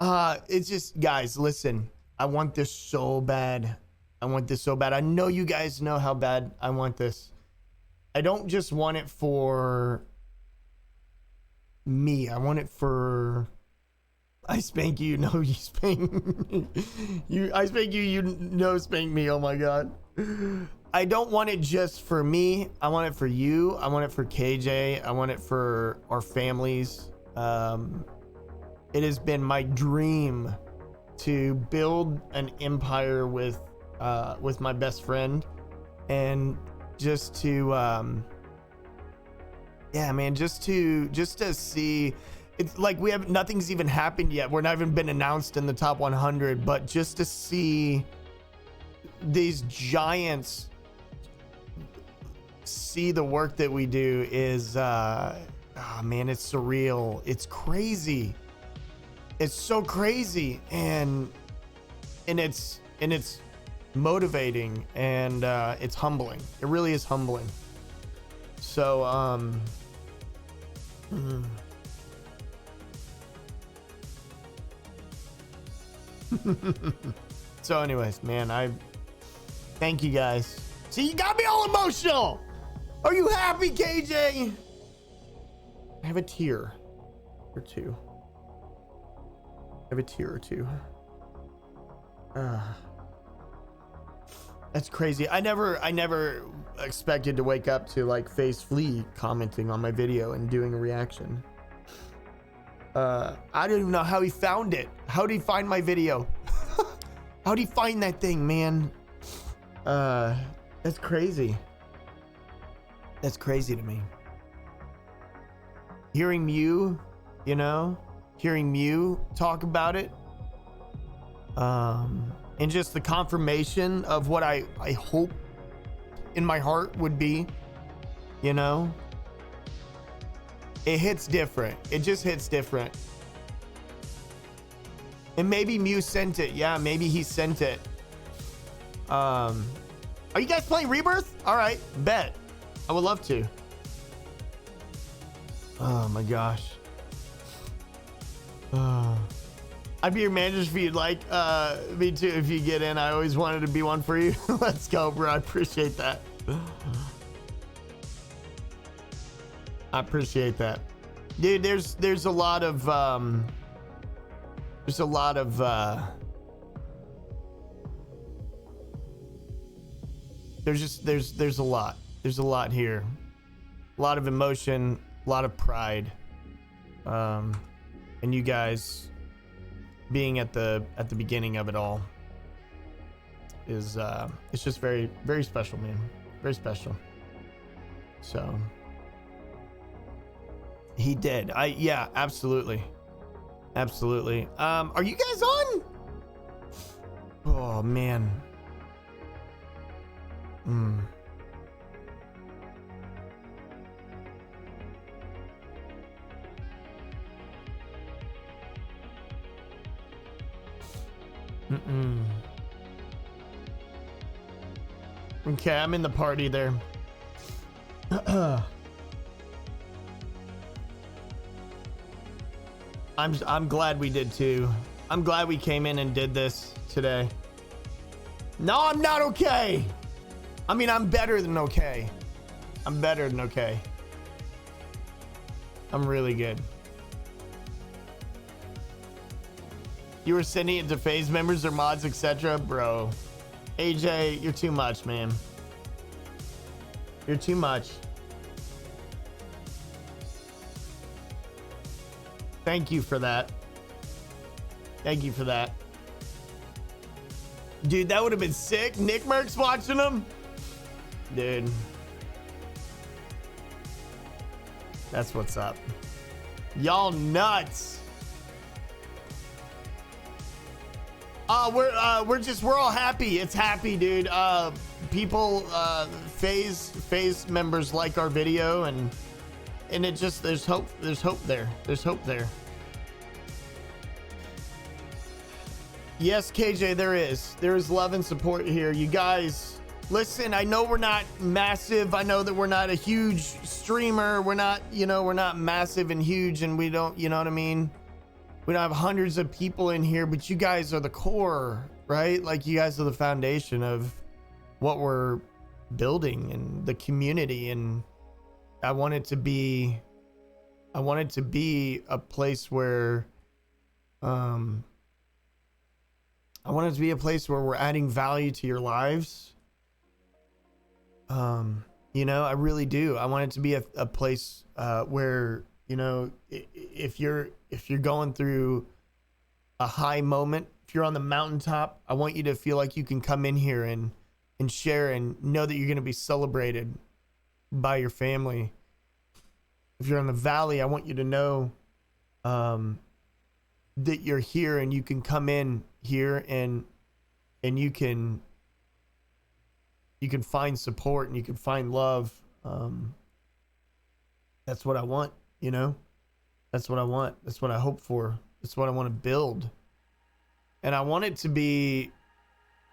It's just, guys, listen, I want this so bad. I want this so bad. I know you guys know how bad I want this. I don't just want it for me. I want it for I spank you, no, you spank you. I spank you, you no spank me. Oh my God. I don't want it just for me. I want it for you. I want it for KJ. I want it for our families. It has been my dream to build an empire with my best friend, and just to yeah, man, just to see. It's like we have nothing's even happened yet. We're not even been announced in the top 100, but just to see these giants see the work that we do is oh man, it's surreal. It's crazy. It's so crazy, and it's motivating, and it's humbling. It really is humbling. So so anyways, man, I thank you guys. See, you got me all emotional. Are you happy, KJ? I have a tear or two. I have a tear or two. That's crazy. I never expected to wake up to like Face Flea commenting on my video and doing a reaction. I don't even know how he found it. How did he find my video? How did he find that thing, man? That's crazy. That's crazy to me. Hearing Mew, you know, hearing Mew talk about it, and just the confirmation of what I hope in my heart would be, you know, it hits different. It just hits different. And maybe Mew sent it. Yeah, maybe he sent it. Are you guys playing Rebirth? All right, bet. I would love to. Oh my gosh. I'd be your manager if you'd like. Me too, if you get in. I always wanted to be one for you. Let's go, bro. I appreciate that. I appreciate that. Dude, there's a lot of there's a lot of there's a lot. There's a lot here. A lot of emotion, a lot of pride. And you guys being at the beginning of it all is it's just very, very special, man. Very special. So he did. Yeah, absolutely. Absolutely. Are you guys on? Oh man. Okay, I'm in the party there. I'm glad we did too. I'm glad we came in and did this today. No, I'm not okay. I mean, I'm better than okay. I'm better than okay. I'm really good. You were sending it to FaZe members or mods, etc. Bro, AJ, you're too much, man. You're too much. Thank you for that. Thank you for that. Dude, that would have been sick. Nick Merck's watching them. Dude. That's what's up. Y'all nuts. We're all happy. It's happy, dude. People, FaZe members like our video, and it just, there's hope there. There's hope there. Yes, KJ, there is love and support here. You guys, listen, I know we're not massive. I know that we're not a huge streamer. We're not, we're not massive and huge, and we don't, you know what I mean? we don't have hundreds of people in here, but you guys are the core, right? Like you guys are the foundation of what we're building and the community. And I want it to be a place where I want it to be a place where we're adding value to your lives. You know, I really do. I want it to be a place where, you know, if you're going through a high moment, if you're on the mountaintop, I want you to feel like you can come in here and share and know that you're going to be celebrated by your family. If you're in the valley, I want you to know that you're here and you can come in here and you can find support and you can find love. That's what I want, you know? That's what I want. That's what I hope for. That's what I want to build. And I want it to be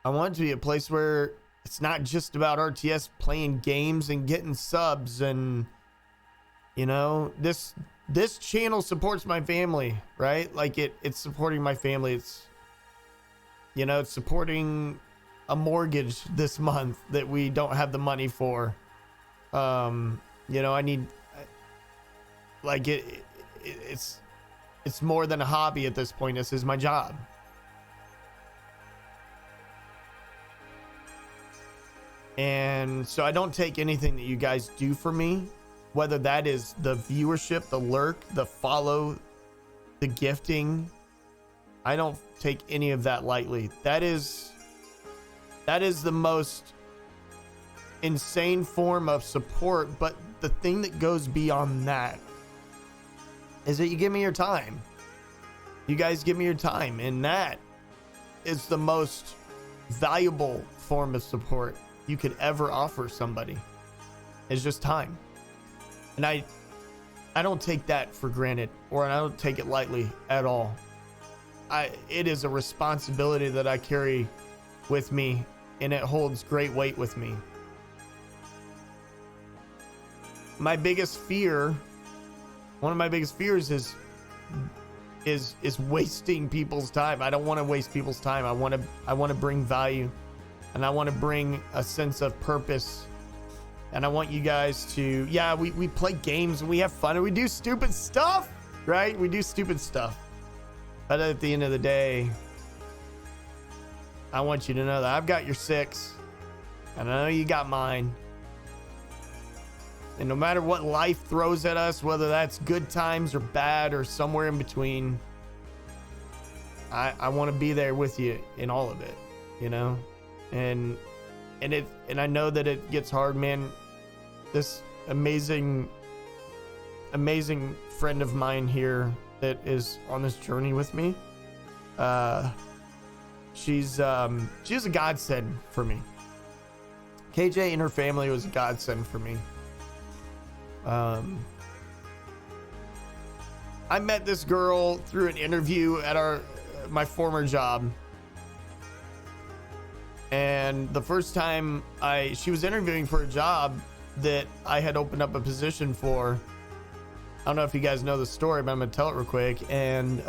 a place where it's not just about RTS playing games and getting subs. And, you know, this channel supports my family, right? Like it's supporting my family. It's, you know, it's supporting a mortgage this month that we don't have the money for. You know, I need, like it's more than a hobby at this point. This is my job. And so I don't take anything that you guys do for me, whether that is the viewership, the lurk, the follow, the gifting. I don't take any of that lightly. That is the most insane form of support. But the thing that goes beyond that is that you give me your time. You guys give me your time, and that is the most valuable form of support you could ever offer somebody. It's just time. And I don't take that for granted, or I don't take it lightly at all. It is a responsibility that I carry with me, and it holds great weight with me. My biggest fear, one of my biggest fears is wasting people's time. I don't want to waste people's time. I want to bring value, and I want to bring a sense of purpose. And I want you guys to, yeah, we play games and we have fun and we do stupid stuff, right? We do stupid stuff. But at the end of the day, I want you to know that I've got your 6, and I know you got mine. And no matter what life throws at us, whether that's good times or bad or somewhere in between, I want to be there with you in all of it, you know? And I know that it gets hard, man. This amazing friend of mine here that is on this journey with me, she's a godsend for me. KJ and her family was a godsend for me. I met this girl through an interview at my former job. And the first time she was interviewing for a job that I had opened up a position for. I don't know if you guys know the story, but I'm gonna tell it real quick. And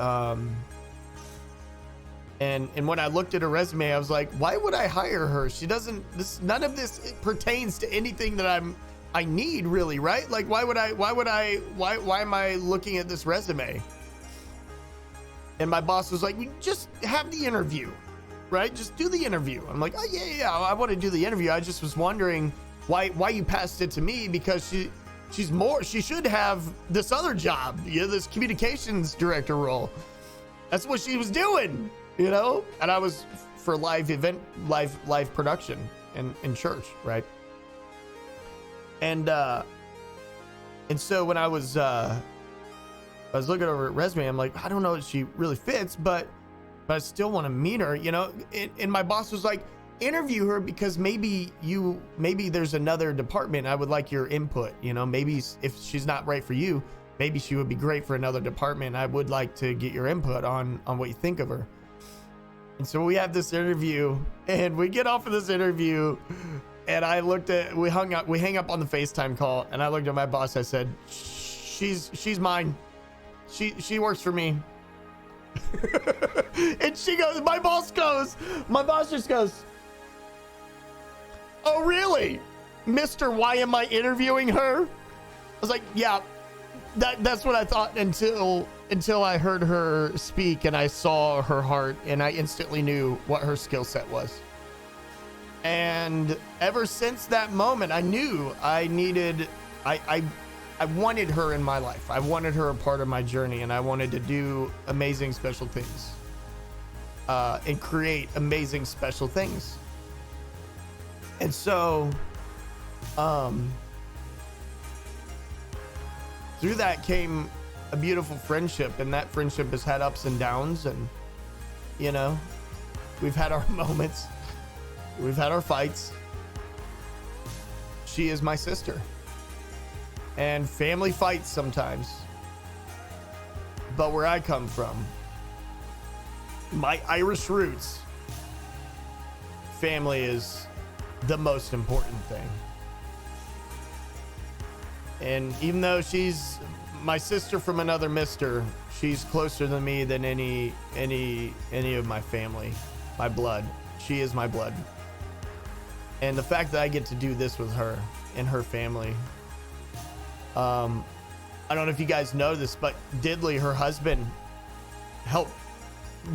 when I looked at her resume, I was like, why would I hire her? None of this pertains to anything that I need, really, right? Like, why am I looking at this resume? And my boss was like, just have the interview, right? Just do the interview. I'm like, oh yeah, I want to do the interview. I just was wondering why you passed it to me, because she should have this other job, you know, this communications director role. That's what she was doing, you know? And I was for live production in church, right? And so when I was looking over her resume, I'm like, I don't know if she really fits, but I still want to meet her, you know? And my boss was like, interview her, because maybe there's another department. I would like your input, you know? Maybe if she's not right for you, maybe she would be great for another department. I would like to get your input on what you think of her. And so we have this interview, and we get off of this interview, and we hang up on the FaceTime call, and I looked at my boss. I said, she's mine. She works for me. And she goes, my boss just goes, oh, really? Mister, why am I interviewing her? I was like, yeah, that's what I thought until I heard her speak and I saw her heart and I instantly knew what her skill set was. And ever since that moment, I knew I wanted her in my life. I wanted her a part of my journey, and I wanted to do amazing special things and create amazing special things. And so through that came a beautiful friendship, and that friendship has had ups and downs, and you know, we've had our moments, we've had our fights. She is my sister, and family fights sometimes, but where I come from, my Irish roots, family is the most important thing. And even though she's my sister from another mister, she's closer to me than any of my family, my blood. She is my blood. And the fact that I get to do this with her and her family, I don't know if you guys know this, but Diddley, her husband, helped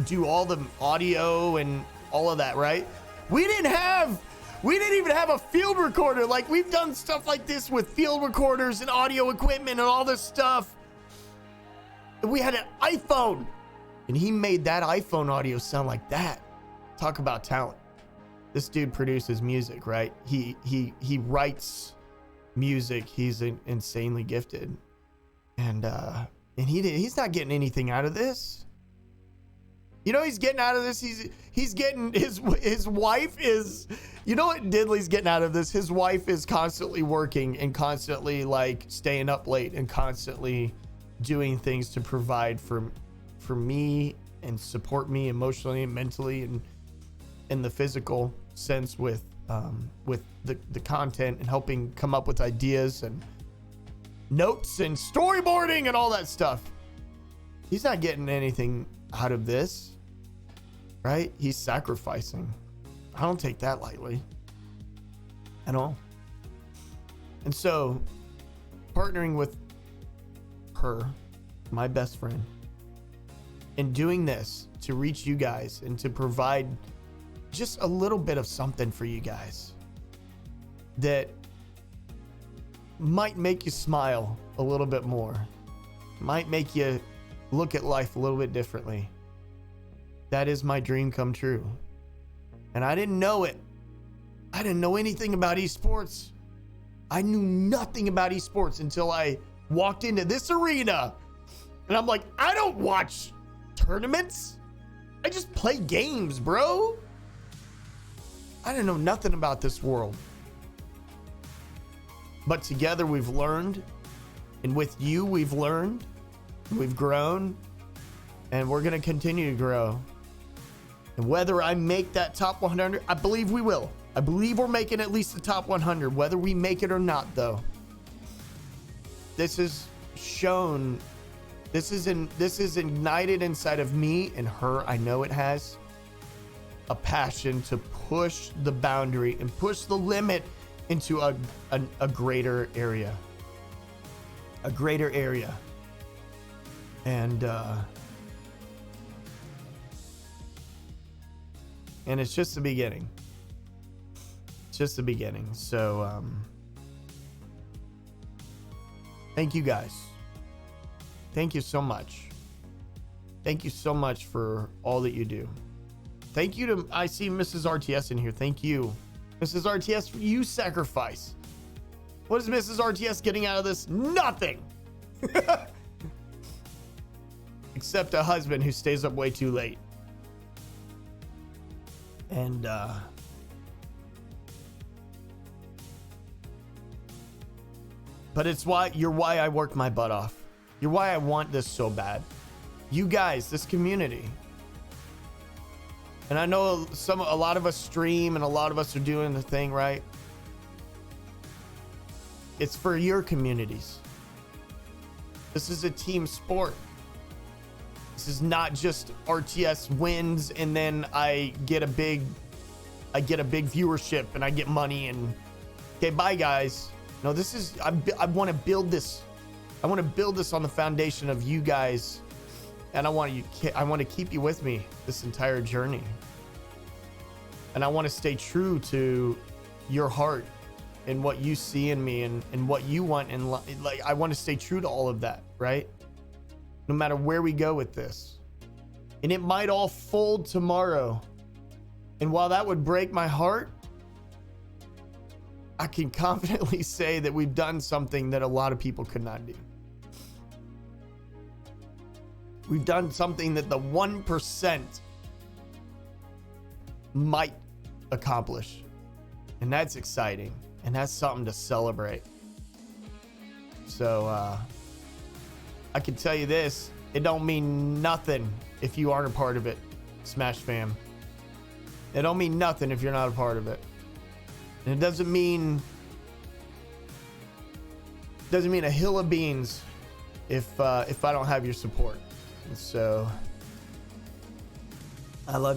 do all the audio and all of that, right? We didn't even have a field recorder. Like, we've done stuff like this with field recorders and audio equipment and all this stuff. We had an iPhone, and he made that iPhone audio sound like that. Talk about talent. This dude produces music, right? He writes music. He's insanely gifted, and he's not getting anything out of this. You know, he's getting out of this. He's getting his wife is, you know what Diddley's getting out of this? His wife is constantly working and constantly like staying up late and constantly doing things to provide for me and support me emotionally and mentally and in the physical sense with the content and helping come up with ideas and notes and storyboarding and all that stuff. He's not getting anything out of this, right? He's sacrificing. I don't take that lightly at all. And so partnering with her, my best friend, and doing this to reach you guys and to provide just a little bit of something for you guys that might make you smile a little bit more, might make you look at life a little bit differently. That is my dream come true. And I didn't know it. I didn't know anything about esports. I knew nothing about esports until I walked into this arena. And I'm like, I don't watch tournaments. I just play games, bro. I didn't know nothing about this world. But together we've learned. And with you, we've learned. We've grown. And we're going to continue to grow. And whether I make that top 100, I believe we will. I believe we're making at least the top 100. Whether we make it or not, though. This is shown. This is ignited inside of me and her. I know it has a passion to push the boundary and push the limit into a greater area. A greater area. And it's just the beginning. It's just the beginning. So thank you guys. Thank you so much. Thank you so much for all that you do. Thank you to, I see Mrs. RTS in here. Thank you, Mrs. RTS, for you sacrifice. What is Mrs. RTS getting out of this? Nothing. Except a husband who stays up way too late. And but it's why I work my butt off. You're why I want this so bad. You guys, this community. And I know a lot of us stream and a lot of us are doing the thing, right? It's for your communities. This is a team sport. This is not just RTS wins and then I get a big viewership and I get money and okay, bye guys. No, this is, I want to build this. I want to build this on the foundation of you guys, and I want to keep you with me this entire journey. And I want to stay true to your heart and what you see in me and what you want, and like I want to stay true to all of that, right? No matter where we go with this. And it might all fold tomorrow. And while that would break my heart, I can confidently say that we've done something that a lot of people could not do. We've done something that the 1% might accomplish. And that's exciting. And that's something to celebrate. So, I can tell you this, it don't mean nothing if you aren't a part of it, Smash fam. It don't mean nothing if you're not a part of it. And it doesn't mean a hill of beans if I don't have your support. And so I love you